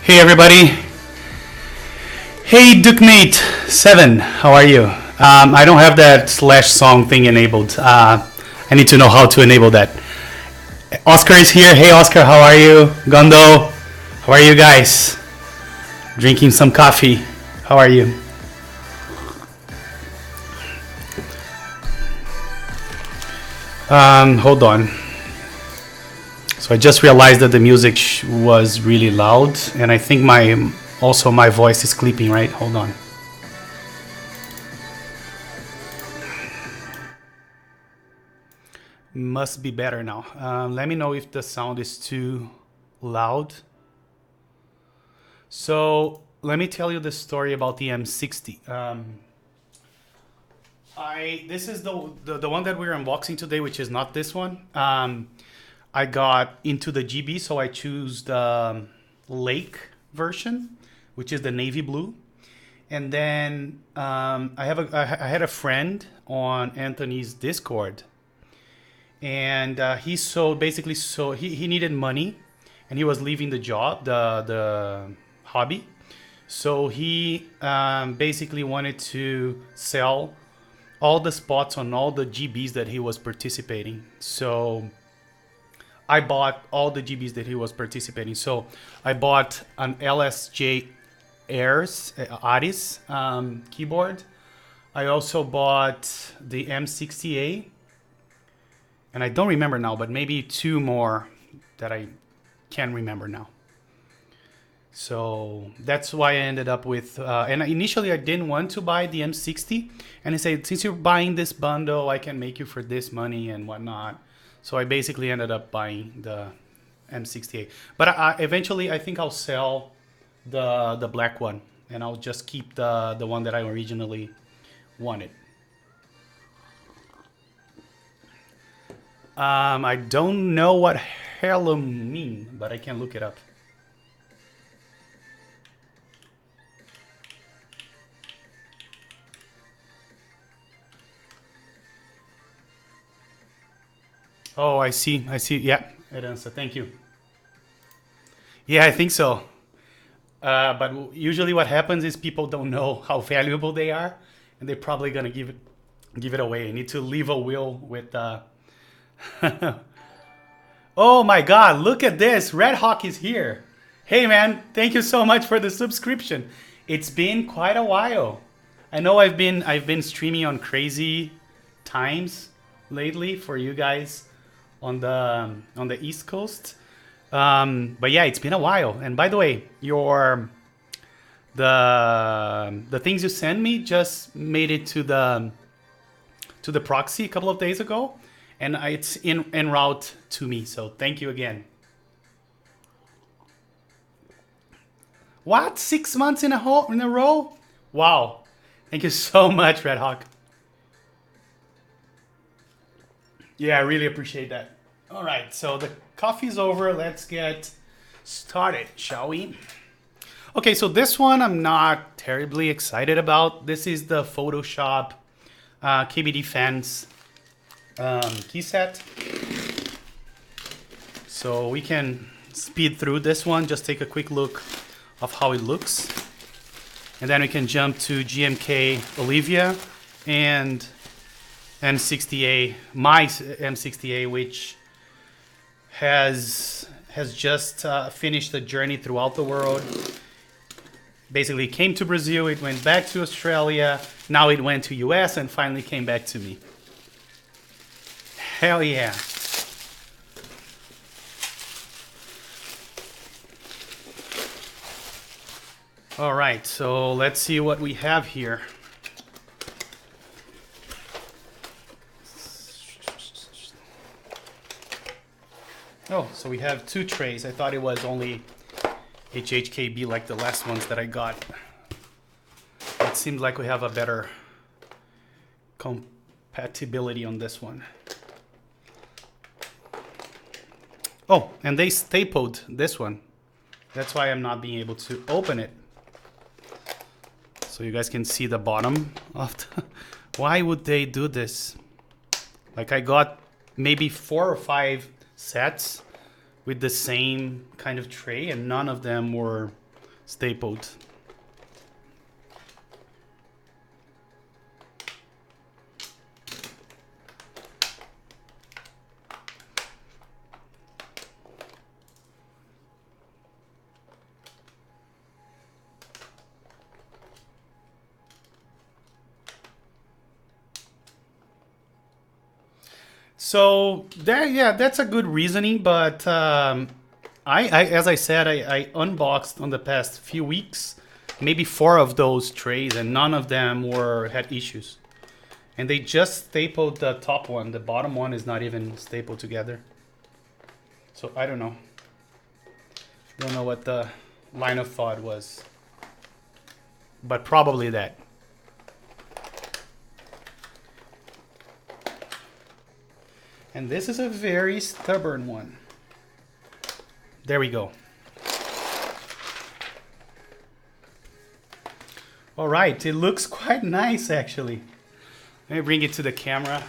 Hey everybody. Hey DukeMate7, how are you? I don't have that slash song thing enabled. I need to know how to enable that. Oscar is here. Hey Oscar, how are you? Gondo, how are you guys? Drinking some coffee. How are you? Hold on. So I just realized that the music was really loud, and I think my voice is clipping, right? Hold on. Must be better now. Let me know if the sound is too loud. So let me tell you the story about the M60. This is the one that we're unboxing today, which is not this one. I got into the GB, so I choose the Lake version, which is the navy blue. And then I had a friend on Anthony's Discord, and he needed money, and he was leaving the job, the hobby. So he basically wanted to sell all the spots on all the GBs that he was participating. So I bought all the GBs that he was participating. So I bought an LSJ Aris keyboard. I also bought the M60A, and I don't remember now, but maybe two more that I can't remember now. So that's why I ended up with, and initially I didn't want to buy the M60, and he said, since you're buying this bundle, I can make you for this money and whatnot. So I basically ended up buying the M60A. But eventually I think I'll sell the black one, and I'll just keep the one that I originally wanted. I don't know what hello mean, but I can look it up. Oh, I see. Yeah, it answered. Thank you. Yeah, I think so. But usually what happens is people don't know how valuable they are, and they're probably gonna give it away. I need to leave a will with. Oh my God! Look at this. Red Hawk is here. Hey man, thank you so much for the subscription. It's been quite a while. I know I've been streaming on crazy times lately for you guys on the East Coast. But yeah, it's been a while. And by the way, the things you sent me just made it to the proxy a couple of days ago, and it's en route to me. So thank you again. What? 6 months in a row? Wow! Thank you so much, Red Hawk. Yeah, I really appreciate that. All right, so the coffee's over. Let's get started, shall we? Okay, so this one I'm not terribly excited about. This is the Photoshop KBD Fans key set. So we can speed through this one, just take a quick look of how it looks. And then we can jump to GMK Olivia and M60A, my M60A, which has just finished the journey throughout the world. Basically came to Brazil, it went back to Australia, now it went to US, and finally came back to me. Hell yeah. All right, so let's see what we have here. Oh, so we have two trays. I thought it was only HHKB like the last ones that I got. It seems like we have a better compatibility on this one. Oh, and they stapled this one. That's why I'm not being able to open it. So you guys can see the bottom of the... Why would they do this? Like I got maybe 4 or 5 sets with the same kind of tray, and none of them were stapled. So there, yeah, that's a good reasoning. But as I said, I unboxed on the past few weeks, maybe 4 of those trays, and none of them had issues. And they just stapled the top one. The bottom one is not even stapled together. So I don't know. Don't know what the line of thought was, but probably that. And this is a very stubborn one. There we go. All right, it looks quite nice actually. Let me bring it to the camera.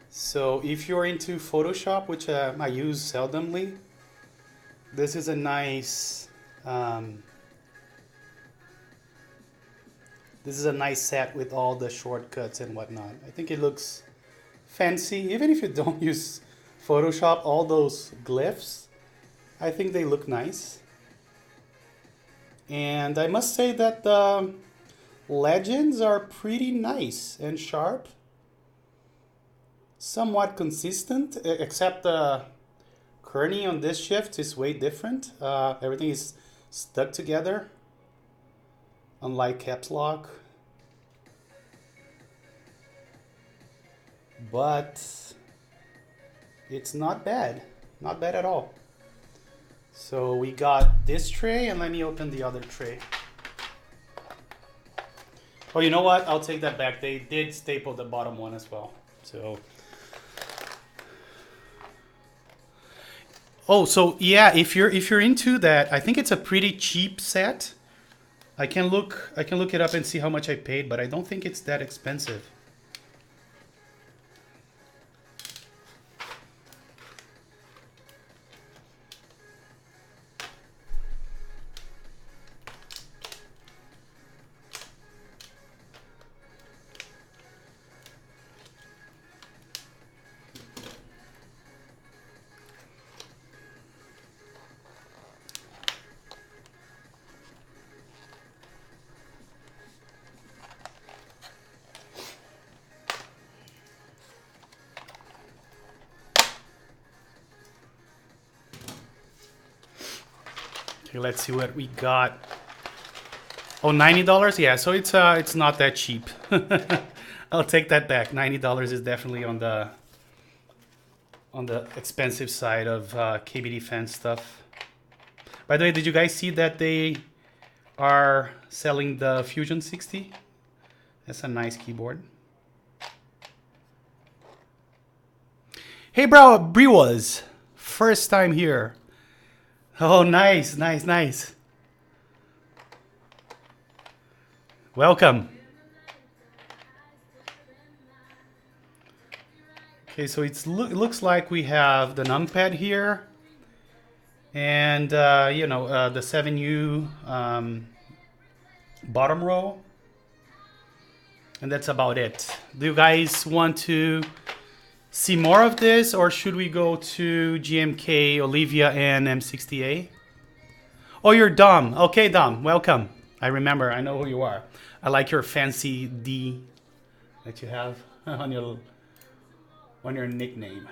So if you're into Photoshop, which I use seldomly, this is a nice set with all the shortcuts and whatnot. I think it looks fancy. Even if you don't use Photoshop, all those glyphs, I think they look nice. And I must say that the legends are pretty nice and sharp. Somewhat consistent, except the kerning on this shift is way different. Everything is stuck together, unlike caps lock. But it's not bad at all. So we got this tray, and let me open the other tray. Oh, you know what? I'll take that back. They did staple the bottom one as well. So. Oh, so yeah, if you're into that, I think it's a pretty cheap set. I can look it up and see how much I paid, but I don't think it's that expensive. Okay, let's see what we got. Oh, $90? Yeah, so it's not that cheap. I'll take that back. $90 is definitely on the expensive side of KBD fan stuff. By the way, did you guys see that they are selling the Fusion 60? That's a nice keyboard. Hey, bro, Briwas. First time here. Oh, nice. Welcome. Okay, so it looks like we have the numpad here, and the 7U bottom row, and that's about it. Do you guys want to see more of this, or should we go to GMK Olivia and M60A? Oh, you're Dom. Okay, Dom, welcome. I remember, I know who you are. I like your fancy D that you have on your nickname.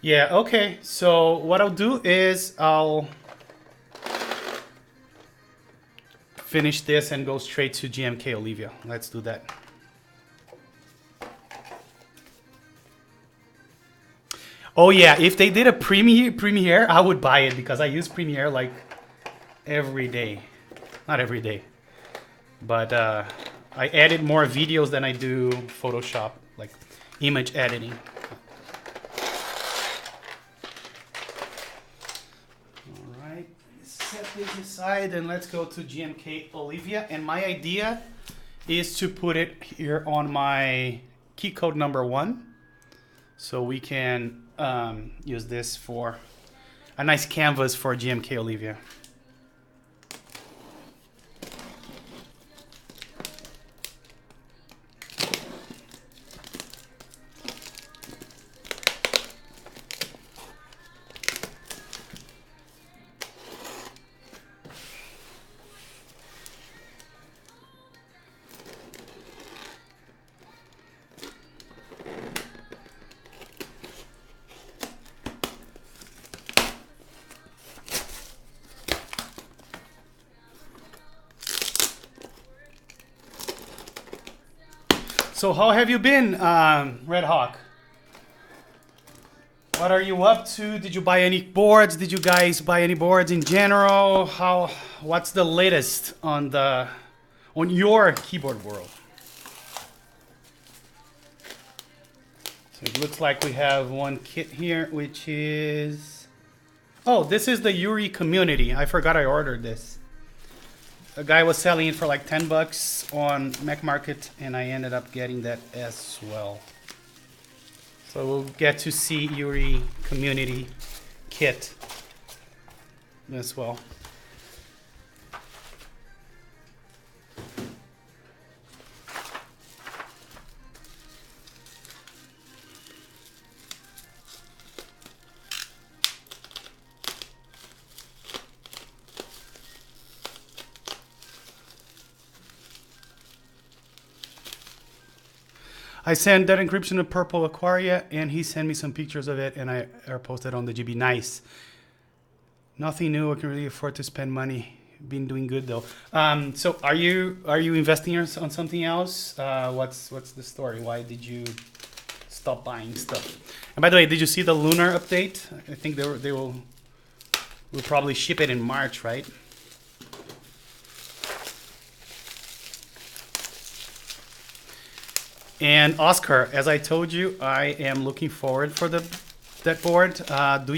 Yeah, okay. So what I'll do is I'll finish this and go straight to GMK Olivia. Let's do that. Oh yeah, if they did a Premiere, I would buy it because I use Premiere like every day. Not every day, but I edit more videos than I do Photoshop, like image editing. All right, let's set this aside and let's go to GMK Olivia. And my idea is to put it here on my key code number 1. So we can use this for a nice canvas for GMK Olivia. So how have you been, Red Hawk? What are you up to? Did you buy any boards? Did you guys buy any boards in general? What's the latest on your keyboard world? So it looks like we have one kit here, which is, oh, this is the Yuri Community. I forgot I ordered this. A guy was selling it for like 10 bucks on Mac Market, and I ended up getting that as well. So we'll get to see Yuri Community Kit as well. I sent that encryption to Purple Aquaria, and he sent me some pictures of it, and I posted on the GB. Nice. Nothing new. I can really afford to spend money. Been doing good though. So are you investing on something else? What's the story? Why did you stop buying stuff? And by the way, did you see the Lunar update? I think we'll probably ship it in March, right? And Oscar, as I told you, I am looking forward for that board. Do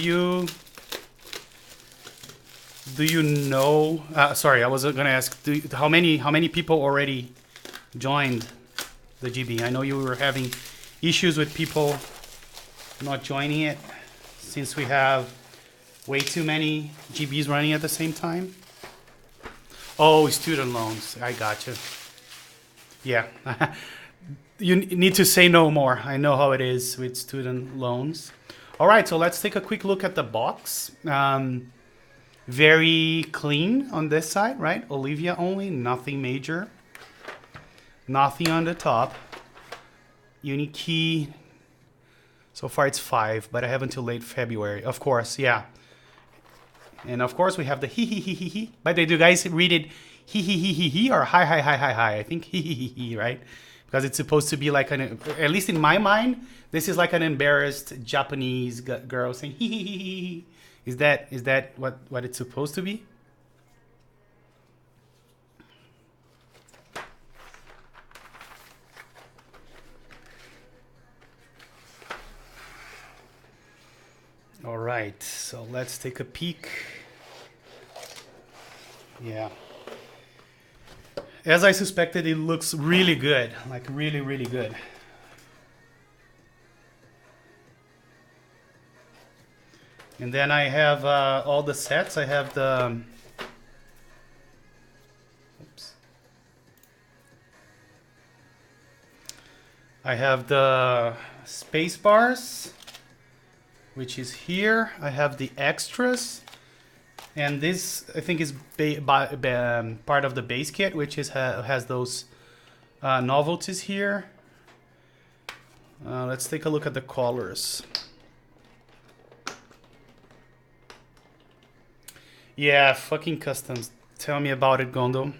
you know? Sorry, I was gonna ask. How many people already joined the GB? I know you were having issues with people not joining it since we have way too many GBs running at the same time. Oh, student loans. I gotcha. Yeah. You need to say no more. I know how it is with student loans. All right, so let's take a quick look at the box. Very clean on this side, right? Olivia only, nothing major. Nothing on the top. Unique key. So far it's 5, but I have until late February. Of course, yeah. And of course we have the hee hee hee hee hee. By the way, do you guys read it hee hee hee hee hee or hi hi hi hi hi? I think hee hee hee hee, right? Because it's supposed to be like at least in my mind, this is like an embarrassed Japanese girl saying hee hee hee hee. Is that what it's supposed to be? All right, so let's take a peek. Yeah. As I suspected, it looks really good, like really, really good. And then I have all the sets. I have the, oops. I have the space bars, which is here. I have the extras. And this, I think, is part of the base kit, which has those novelties here. Let's take a look at the colors. Yeah, fucking customs. Tell me about it, Gondo.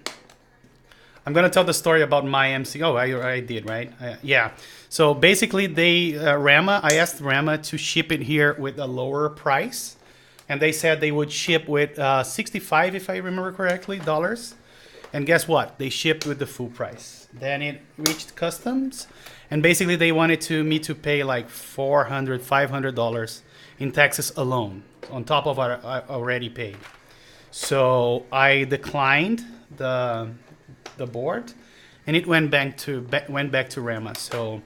I'm gonna tell the story about my MC. Oh, I did, right? Yeah. So basically, I asked Rama to ship it here with a lower price. And they said they would ship with 65, if I remember correctly, dollars. And guess what? They shipped with the full price. Then it reached customs, and basically they wanted me to pay like $400, $500 in taxes alone, on top of what I already paid. So I declined the board, and it went back to Rama. So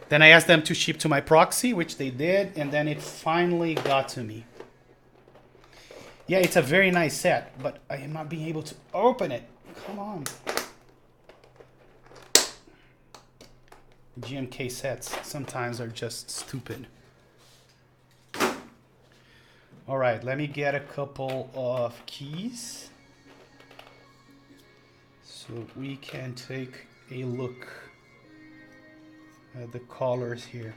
then I asked them to ship to my proxy, which they did, and then it finally got to me. Yeah, it's a very nice set, but I am not being able to open it. Come on. GMK sets sometimes are just stupid. All right, let me get a couple of keys so we can take a look at the colors here.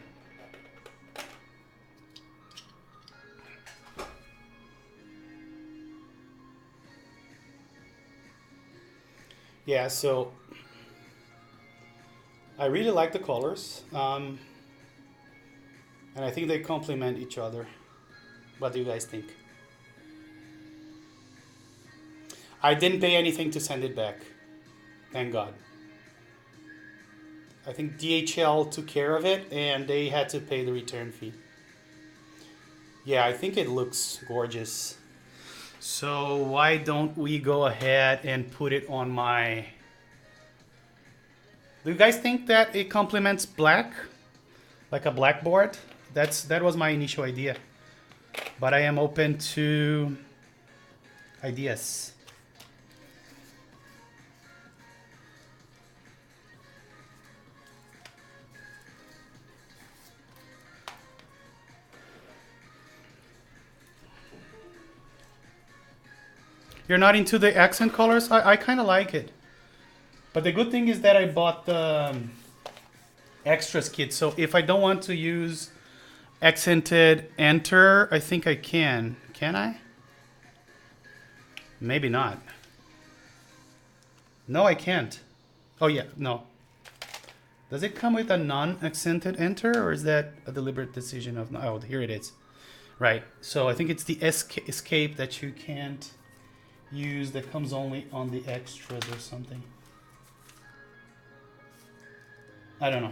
Yeah, so I really like the colors, and I think they complement each other. What do you guys think? I didn't pay anything to send it back. Thank God. I think DHL took care of it and they had to pay the return fee. Yeah, I think it looks gorgeous. So why don't we go ahead and put it on my... Do you guys think that it complements black? Like a blackboard? That was my initial idea. But I am open to ideas. You're not into the accent colors? I kind of like it. But the good thing is that I bought the extras kit. So if I don't want to use accented enter, I think I can. Can I? Maybe not. No, I can't. Oh yeah, no. Does it come with a non-accented enter, or is that a deliberate decision of... Oh, here it is. Right. So I think it's the escape that you can't use, that comes only on the extras or something. I don't know.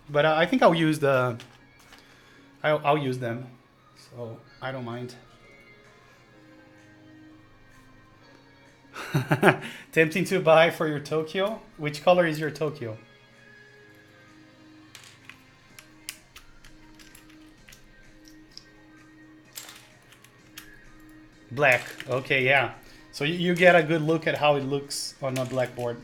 But I think I'll use the... I'll use them. So I don't mind. Tempting to buy for your Tokyo? Which color is your Tokyo? Black. Okay, yeah. So you get a good look at how it looks on a blackboard.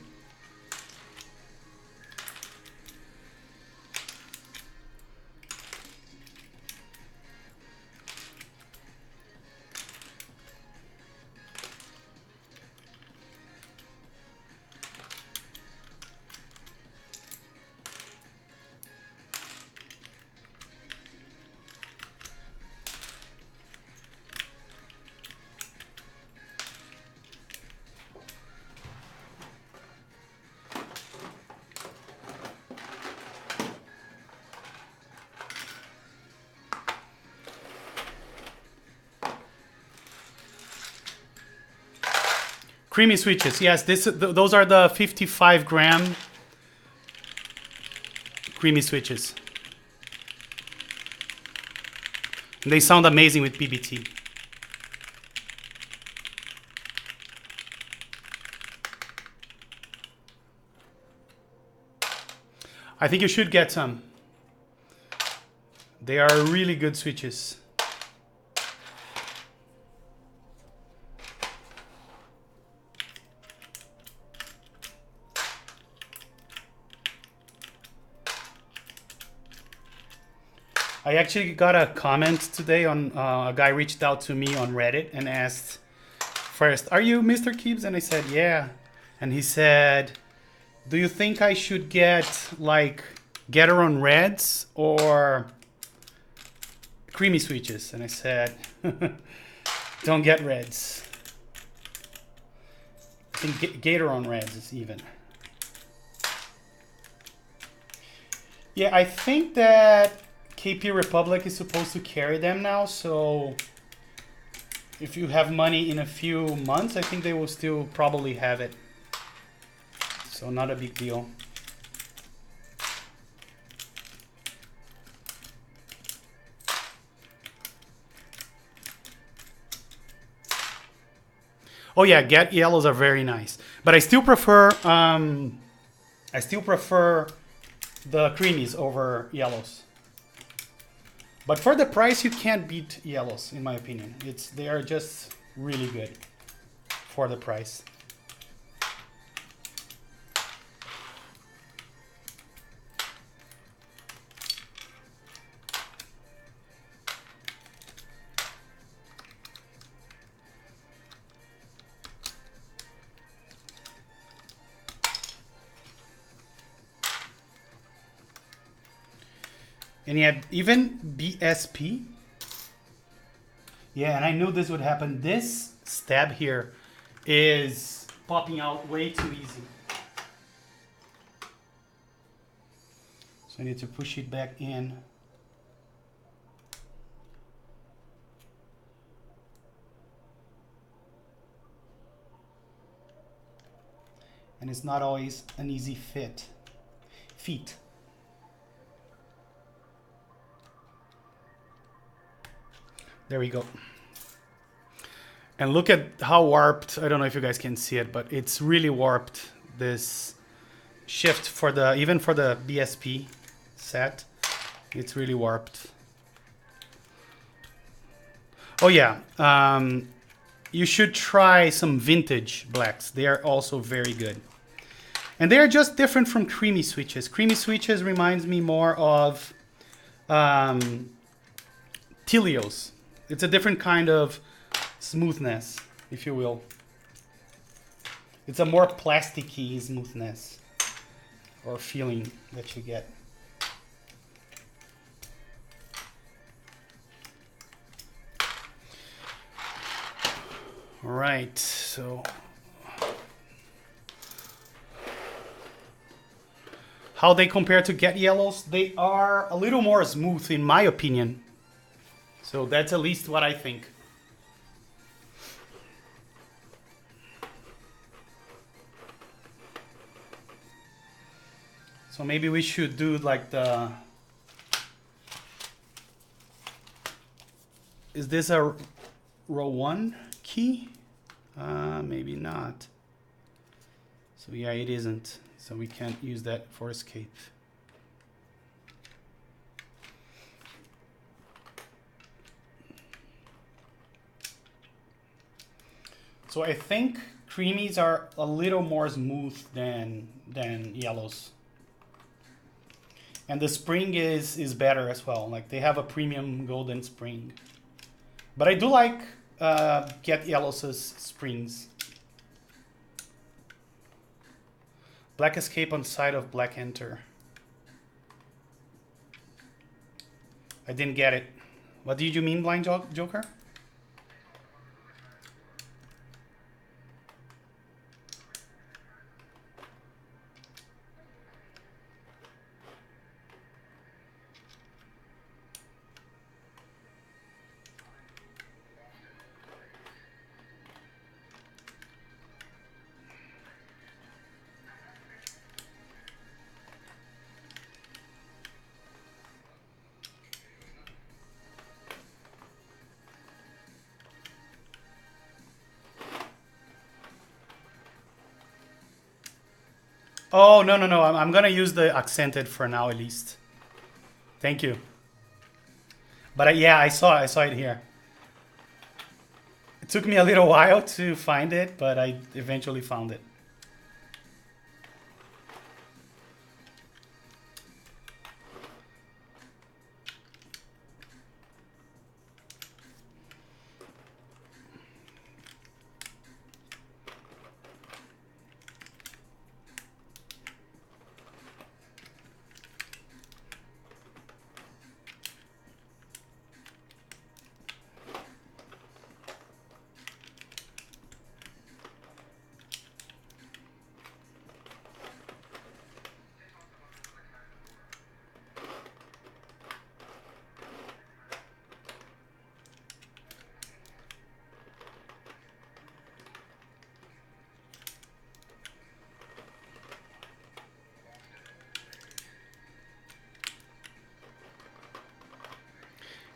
Creamy switches, yes. Those are the 55-gram creamy switches. And they sound amazing with PBT. I think you should get some. They are really good switches. I actually got a comment today on a guy reached out to me on Reddit and asked, first, are you Mr. Keebs? And I said, yeah. And he said, do you think I should get like Gateron Reds or creamy switches? And I said, don't get Reds. I think Gateron Reds is even. Yeah, I think that KP Republic is supposed to carry them now, so if you have money in a few months, I think they will still probably have it. So not a big deal. Oh yeah, Get Yellows are very nice, but I still prefer I still prefer the creamies over yellows. But for the price, you can't beat yellows, in my opinion. They are just really good for the price. And yet, even BSP. Yeah, and I knew this would happen. This stab here is popping out way too easy. So I need to push it back in. And it's not always an easy feat. There we go. And look at how warped, I don't know if you guys can see it, but it's really warped, this shift for even for the BSP set. It's really warped. Oh yeah, you should try some vintage blacks. They are also very good. And they are just different from creamy switches. Creamy switches reminds me more of Telios. It's a different kind of smoothness, if you will. It's a more plasticky smoothness or feeling that you get. All right, so how they compare to Get Yellows? They are a little more smooth, in my opinion. So that's at least what I think. So maybe we should do like the... Is this a row 1 key? Maybe not. So yeah, it isn't. So we can't use that for escape. So I think creamies are a little more smooth than yellows. And the spring is better as well. Like they have a premium golden spring. But I do like Get Yellows' springs. Black escape on side of black enter. I didn't get it. What did you mean, Blind Joker? Oh, no. I'm going to use the accented for now at least. Thank you. But yeah, I saw it here. It took me a little while to find it, but I eventually found it.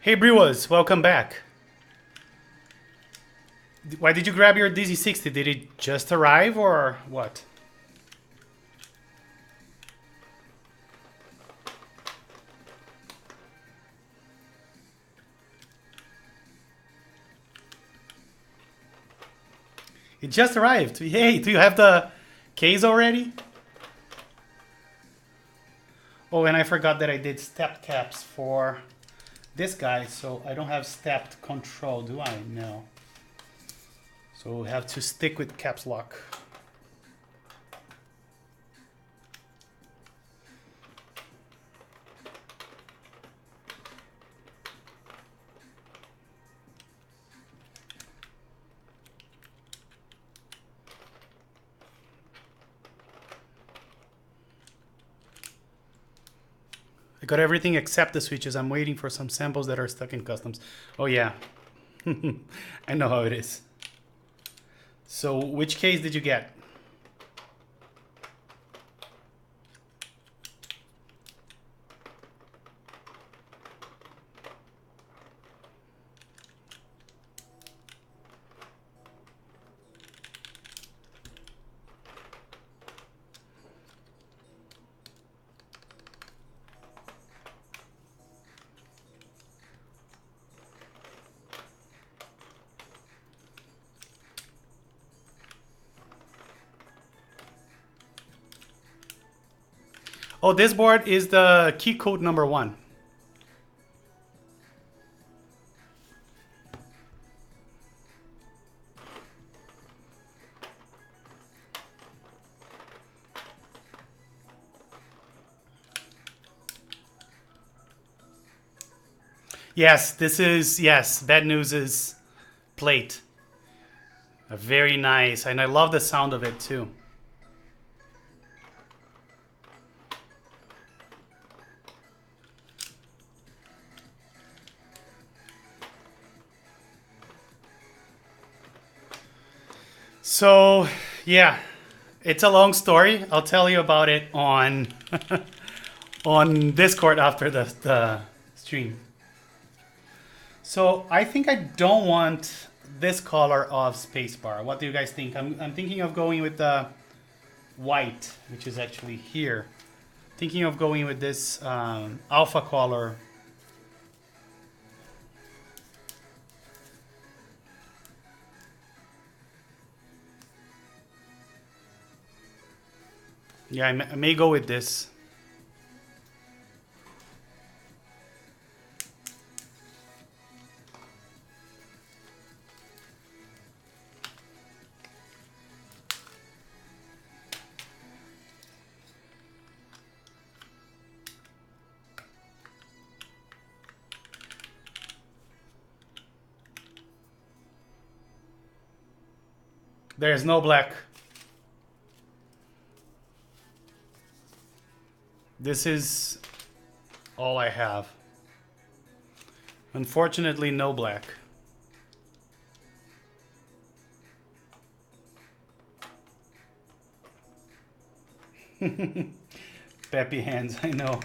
Hey Brewers, welcome back. Why did you grab your DZ60? Did it just arrive or what? It just arrived. Hey, do you have the case already? Oh, and I forgot that I did stepped caps for this guy, so I don't have stepped control, do I? No. So we'll have to stick with caps lock. I got everything except the switches. I'm waiting for some samples that are stuck in customs. Oh yeah, I know how it is. So which case did you get? Oh, this board is the key code number 1. Yes, this is, yes, Bad News is plate. Very nice, and I love the sound of it too. So, yeah, it's a long story. I'll tell you about it on on Discord after the stream. So I think I don't want this color of spacebar. What do you guys think? I'm thinking of going with the white, which is actually here. Thinking of going with this alpha color. Yeah, I may go with this. There's no black. This is all I have. Unfortunately, no black. Peppy hands, I know.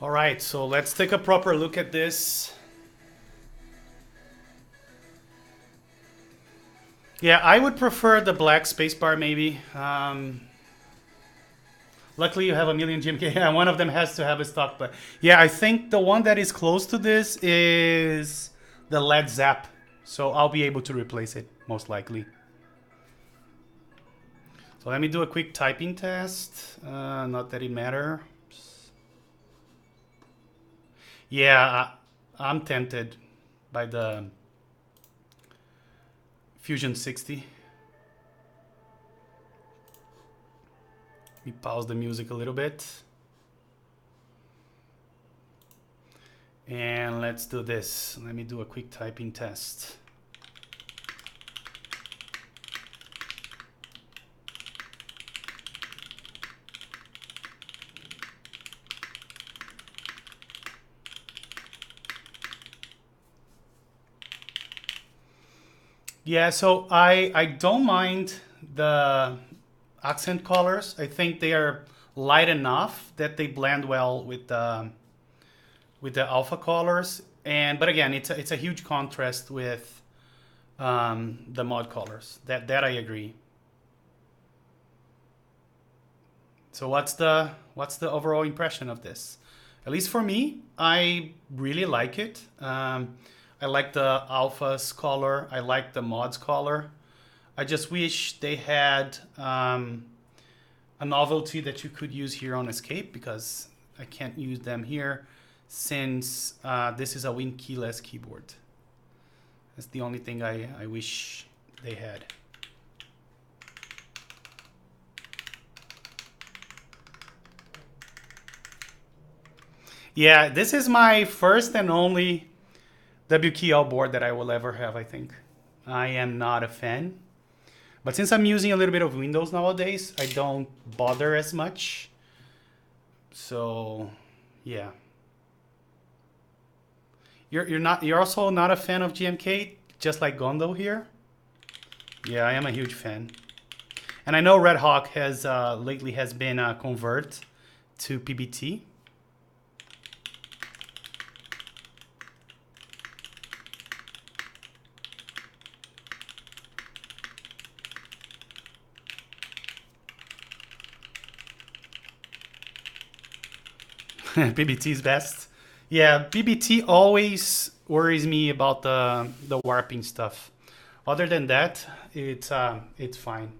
All right, so let's take a proper look at this. Yeah, I would prefer the black spacebar maybe. Luckily you have a million GMK. Yeah, one of them has to have a stock, but yeah, I think the one that is close to this is the LED Zap. So I'll be able to replace it, most likely. So let me do a quick typing test. Not that it matters. Yeah, I'm tempted. by the Fusion 60. Let me pause the music a little bit. And let's do this. Let me do a quick typing test. Yeah, so I don't mind the accent colors. I think they are light enough that they blend well with the alpha colors. But again, it's a huge contrast with the mod colors. That I agree. So what's the overall impression of this? At least for me, I really like it. I like the alpha's color. I like the mod's color. I just wish they had a novelty that you could use here on Escape, because I can't use them here since this is a Win keyless keyboard. That's the only thing I wish they had. Yeah, this is my first and only WKL board that I will ever have, I think. I am not a fan. But since I'm using a little bit of Windows nowadays, I don't bother as much. So, yeah. You're also not a fan of GMK, just like Gondo here? Yeah, I am a huge fan. And I know Red Hawk has lately has been a convert to PBT. PBT is best. Yeah, PBT always worries me about the warping stuff. Other than that, it's fine.